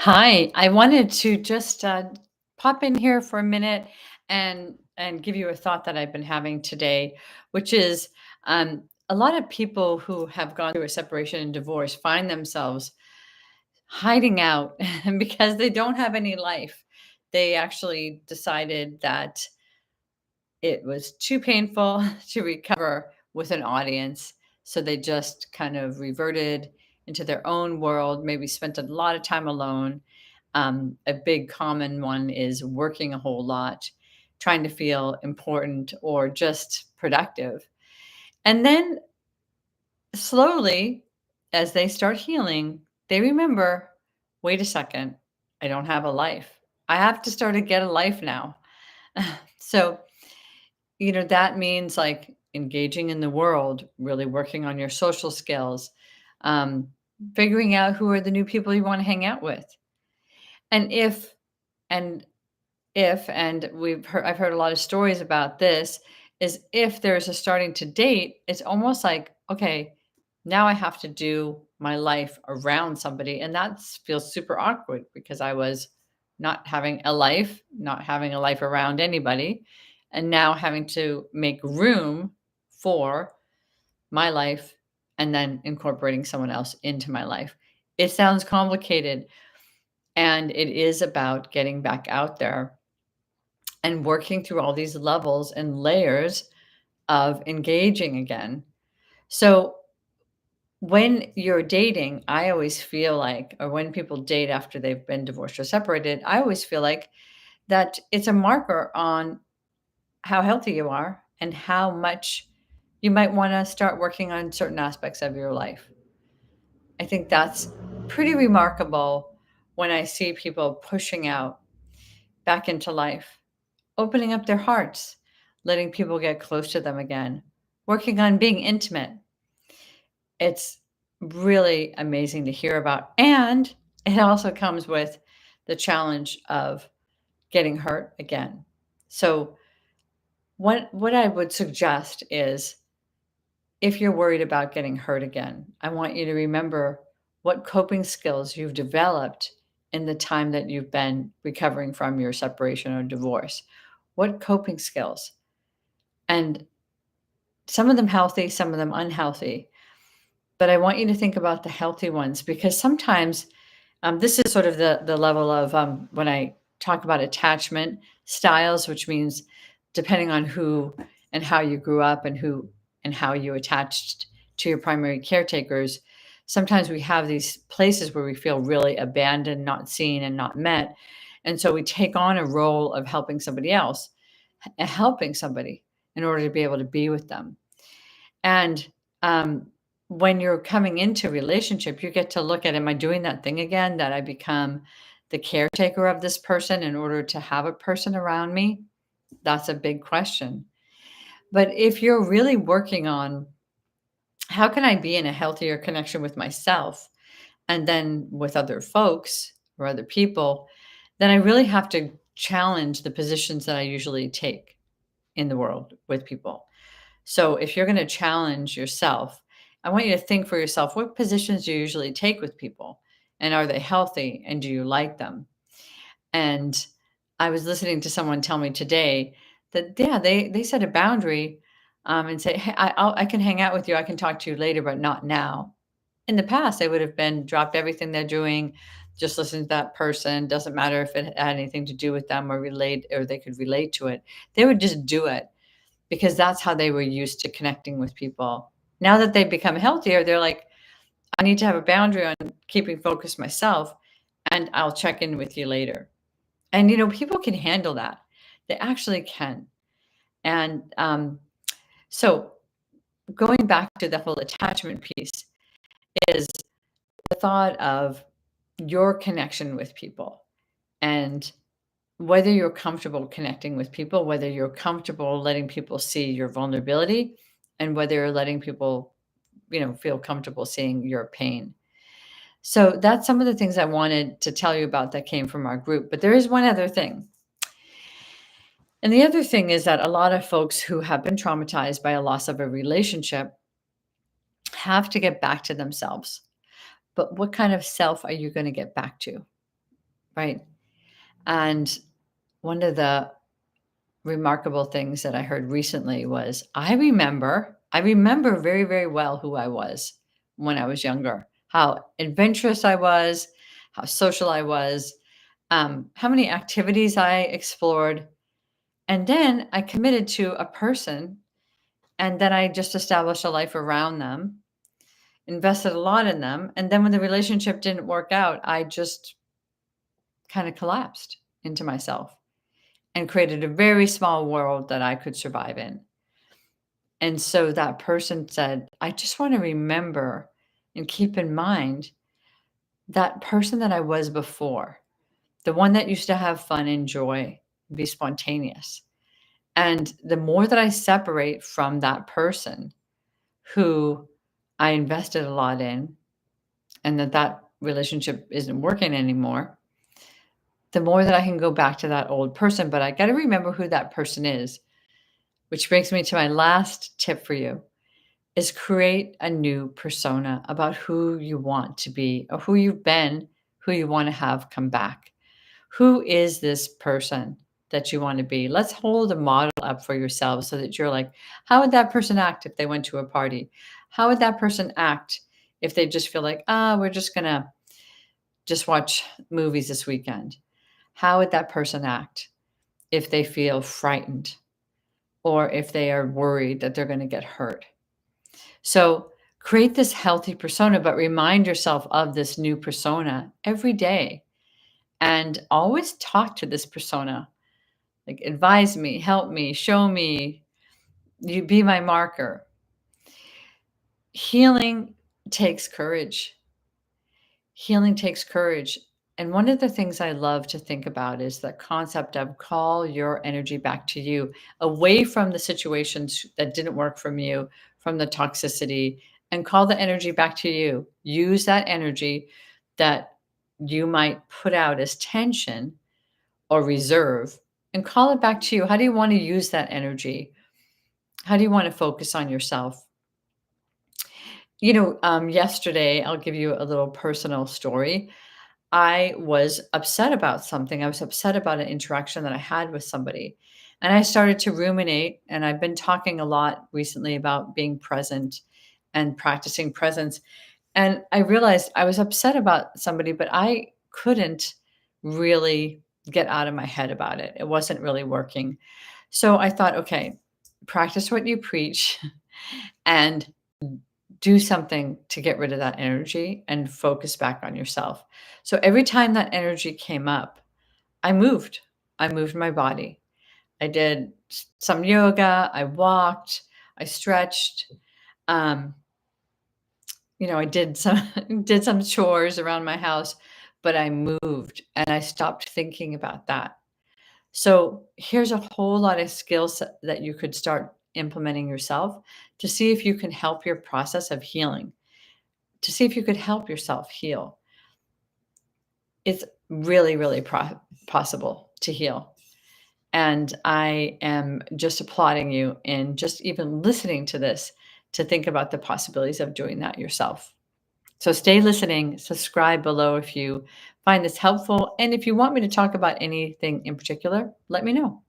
Hi, I wanted to just pop in here for a minute and give you a thought that I've been having today, which is a lot of people who have gone through a separation and divorce find themselves hiding out because they don't have any life. They actually decided that it was too painful to recover with an audience. So they just kind of reverted into their own world, maybe spent a lot of time alone. A big common one is working a whole lot, trying to feel important or just productive. And then slowly, as they start healing, they remember, wait a second, I don't have a life. I have to start to get a life now. So that means like engaging in the world, really working on your social skills, um, figuring out who are the new people you want to hang out with. And and if, I've heard a lot of stories about this, is if there's a starting to date, it's almost like, okay, now I have to do my life around somebody. And that feels super awkward because I was not having a life around anybody, and now having to make room for my life and then incorporating someone else into my life. It sounds complicated, and it is about getting back out there and working through all these levels and layers of engaging again. So when you're dating, I always feel like, or when people date after they've been divorced or separated, I always feel like that it's a marker on how healthy you are and how much you might want to start working on certain aspects of your life. I think that's pretty remarkable when I see people pushing out back into life, opening up their hearts, letting people get close to them again, working on being intimate. It's really amazing to hear about. And it also comes with the challenge of getting hurt again. So what I would suggest is, if you're worried about getting hurt again, I want you to remember what coping skills you've developed in the time that you've been recovering from your separation or divorce. What coping skills? And some of them healthy, some of them unhealthy. But I want you to think about the healthy ones, because sometimes this is sort of the level of when I talk about attachment styles, which means depending on who and how you grew up and who and how you attached to your primary caretakers. Sometimes we have these places where we feel really abandoned, not seen, and not met. And so we take on a role of helping somebody else, helping somebody in order to be able to be with them. And when you're coming into a relationship, you get to look at, am I doing that thing again that I become the caretaker of this person in order to have a person around me? That's a big question. But if you're really working on, how can I be in a healthier connection with myself and then with other folks or other people, then I really have to challenge the positions that I usually take in the world with people. So if you're going to challenge yourself, I want you to think for yourself, what positions do you usually take with people? And are they healthy? And do you like them? And I was listening to someone tell me today that, yeah, they set a boundary, and say, hey, I can hang out with you. I can talk to you later, but not now. In the past, they would have been dropped everything they're doing, just listen to that person. Doesn't matter if it had anything to do with them or relate, or they could relate to it. They would just do it because that's how they were used to connecting with people. Now that they've become healthier, they're like, I need to have a boundary on keeping focused myself, and I'll check in with you later. And people can handle that. They actually can. And so going back to the whole attachment piece is the thought of your connection with people, and whether you're comfortable connecting with people, whether you're comfortable letting people see your vulnerability, and whether you're letting people, feel comfortable seeing your pain. So that's some of the things I wanted to tell you about that came from our group. But there is one other thing. And the other thing is that a lot of folks who have been traumatized by a loss of a relationship have to get back to themselves. But what kind of self are you going to get back to? right? And one of the remarkable things that I heard recently was I remember very, very well who I was when I was younger, how adventurous I was, how social I was, how many activities I explored. And then I committed to a person, and then I just established a life around them, invested a lot in them. And then when the relationship didn't work out, I just kind of collapsed into myself and created a very small world that I could survive in. And so that person said, I just want to remember and keep in mind that person that I was before, the one that used to have fun and joy, be spontaneous. And the more that I separate from that person who I invested a lot in, and that relationship isn't working anymore, the more that I can go back to that old person. But I got to remember who that person is, which brings me to my last tip for you is create a new persona about who you want to be or who you've been, who you want to have come back. Who is this person that you want to be? Let's hold a model up for yourself so that you're like, how would that person act if they went to a party? How would that person act if they just feel like, we're just going to just watch movies this weekend? How would that person act if they feel frightened or if they are worried that they're going to get hurt? So create this healthy persona, but remind yourself of this new persona every day and always talk to this persona. Like, advise me, help me, show me, you be my marker. Healing takes courage. Healing takes courage. And one of the things I love to think about is the concept of call your energy back to you, away from the situations that didn't work from you, from the toxicity, and call the energy back to you. Use that energy that you might put out as tension or reserve and call it back to you. How do you want to use that energy? How do you want to focus on yourself? Yesterday, I'll give you a little personal story. I was upset about something. I was upset about an interaction that I had with somebody. And I started to ruminate. And I've been talking a lot recently about being present and practicing presence. And I realized I was upset about somebody, but I couldn't really get out of my head about it. It wasn't really working. So I thought, okay, practice what you preach and do something to get rid of that energy and focus back on yourself. So every time that energy came up, I moved. I moved my body. I did some yoga, I walked, I stretched. Um, I did some did some chores around my house, but I moved and I stopped thinking about that. So here's a whole lot of skills that you could start implementing yourself to see if you can help your process of healing, to see if you could help yourself heal. It's really, really possible to heal. And I am just applauding you in just even listening to this to think about the possibilities of doing that yourself. So stay listening, subscribe below if you find this helpful. And if you want me to talk about anything in particular, let me know.